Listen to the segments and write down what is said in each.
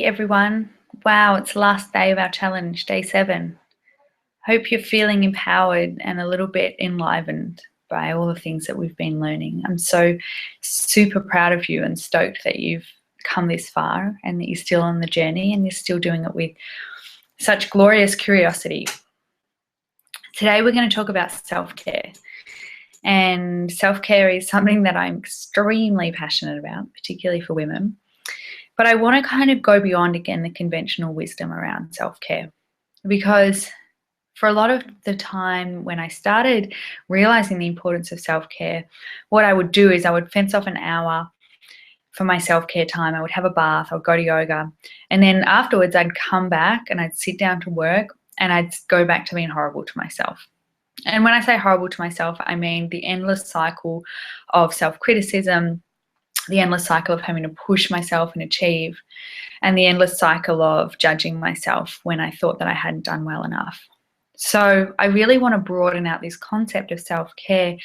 everyone. Wow, it's the last day of our challenge, day 7. Hope you're feeling empowered and a little bit enlivened by all the things that we've been learning. I'm so super proud of you and stoked that you've come this far and that you're still on the journey and you're still doing it with such glorious curiosity. Today we're going to talk about self-care. And self-care is something that I'm extremely passionate about, particularly for women. But I want to kind of go beyond, again, the conventional wisdom around self-care, because for a lot of the time when I started realizing the importance of self-care, what I would do is I would fence off an hour for my self-care time. I would have a bath, I would go to yoga, and then afterwards I'd come back and I'd sit down to work and I'd go back to being horrible to myself. And when I say horrible to myself, I mean the endless cycle of self-criticism, the endless cycle of having to push myself and achieve, and the endless cycle of judging myself when I thought that I hadn't done well enough. So I really want to broaden out this concept of self-care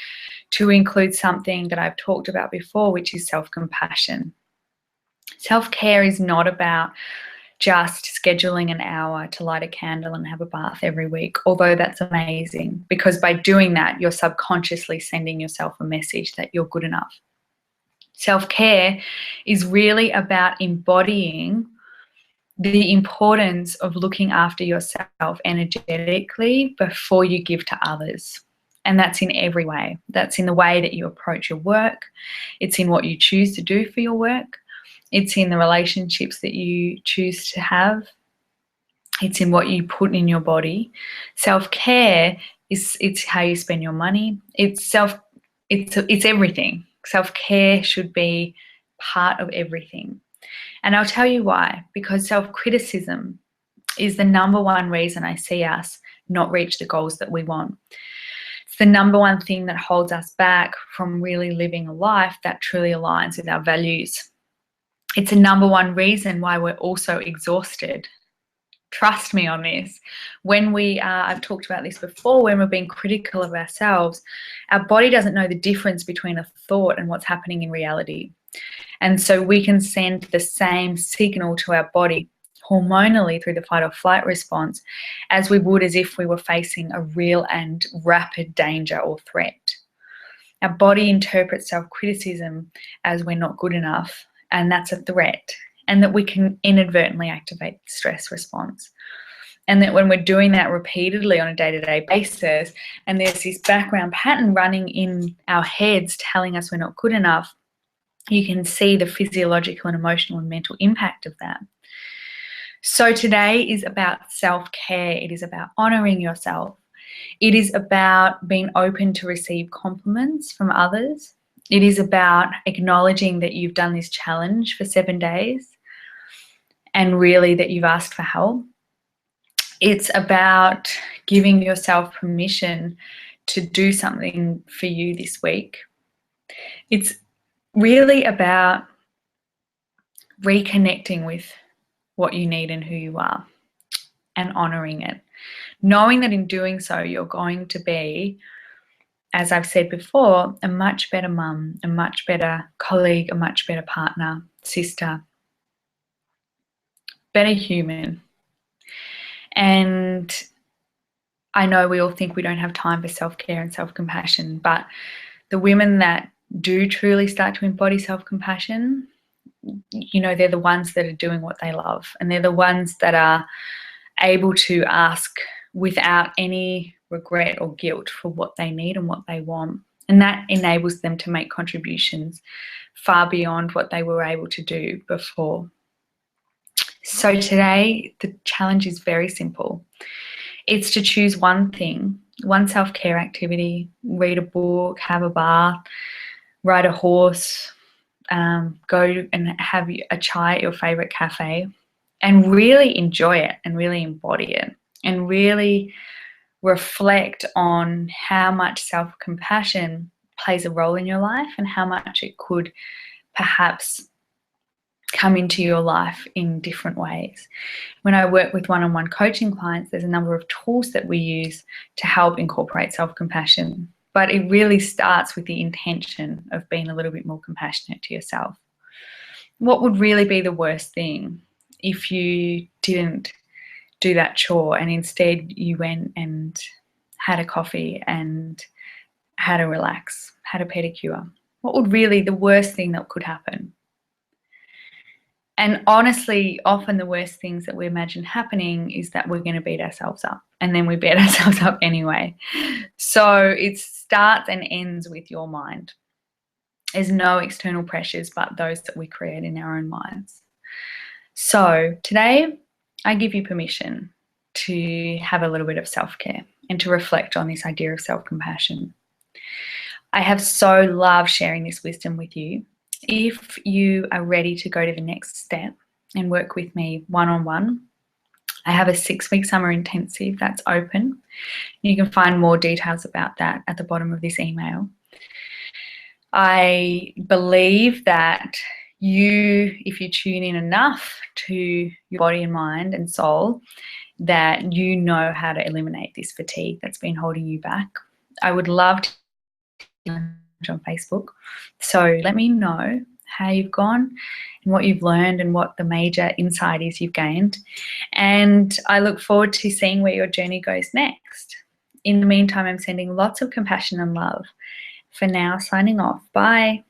to include something that I've talked about before, which is self-compassion. Self-care is not about just scheduling an hour to light a candle and have a bath every week, although that's amazing, because by doing that, you're subconsciously sending yourself a message that you're good enough. Self-care is really about embodying the importance of looking after yourself energetically before you give to others. And that's in every way. That's in the way that you approach your work. It's in what you choose to do for your work. It's in the relationships that you choose to have. It's in what you put in your body. Self-care it's how you spend your money. It's everything. Self-care should be part of everything. And I'll tell you why. Because self-criticism is the number one reason I see us not reach the goals that we want. It's the number one thing that holds us back from really living a life that truly aligns with our values. It's the number one reason why we're also exhausted. Trust me on this. When I've talked about this before, when we're being critical of ourselves, our body doesn't know the difference between a thought and what's happening in reality. And so we can send the same signal to our body hormonally through the fight or flight response as we would as if we were facing a real and rapid danger or threat. Our body interprets self-criticism as we're not good enough, and that's a threat, and that we can inadvertently activate the stress response. And that when we're doing that repeatedly on a day-to-day basis, and there's this background pattern running in our heads telling us we're not good enough, you can see the physiological and emotional and mental impact of that. So today is about self-care. It is about honoring yourself. It is about being open to receive compliments from others. It is about acknowledging that you've done this challenge for 7 days and really that you've asked for help. It's about giving yourself permission to do something for you this week. It's really about reconnecting with what you need and who you are and honoring it. Knowing that in doing so, you're going to be, as I've said before, a much better mum, a much better colleague, a much better partner, sister, better human. And I know we all think we don't have time for self-care and self-compassion, but the women that do truly start to embody self-compassion, they're the ones that are doing what they love, and they're the ones that are able to ask without any regret or guilt for what they need and what they want. And that enables them to make contributions far beyond what they were able to do before. So today, the challenge is very simple. It's to choose one thing, one self-care activity, read a book, have a bath, ride a horse, go and have a chai at your favorite cafe, and really enjoy it and really embody it and really reflect on how much self-compassion plays a role in your life and how much it could perhaps come into your life in different ways. When I work with one-on-one coaching clients, there's a number of tools that we use to help incorporate self-compassion, but it really starts with the intention of being a little bit more compassionate to yourself. What would really be the worst thing if you didn't do that chore and instead you went and had a coffee and had a relax, had a pedicure? What would really the worst thing that could happen? And honestly, often the worst things that we imagine happening is that we're going to beat ourselves up, and then we beat ourselves up anyway. So it starts and ends with your mind. There's no external pressures but those that we create in our own minds. So today, I give you permission to have a little bit of self-care and to reflect on this idea of self-compassion. I have so loved sharing this wisdom with you. If you are ready to go to the next step and work with me one-on-one, I have a 6-week summer intensive that's open. You can find more details about that at the bottom of this email. I believe that if you tune in enough to your body and mind and soul, that you know how to eliminate this fatigue that's been holding you back. I would love to on Facebook. So let me know how you've gone and what you've learned and what the major insight is you've gained. And I look forward to seeing where your journey goes next. In the meantime, I'm sending lots of compassion and love. For now, signing off. Bye.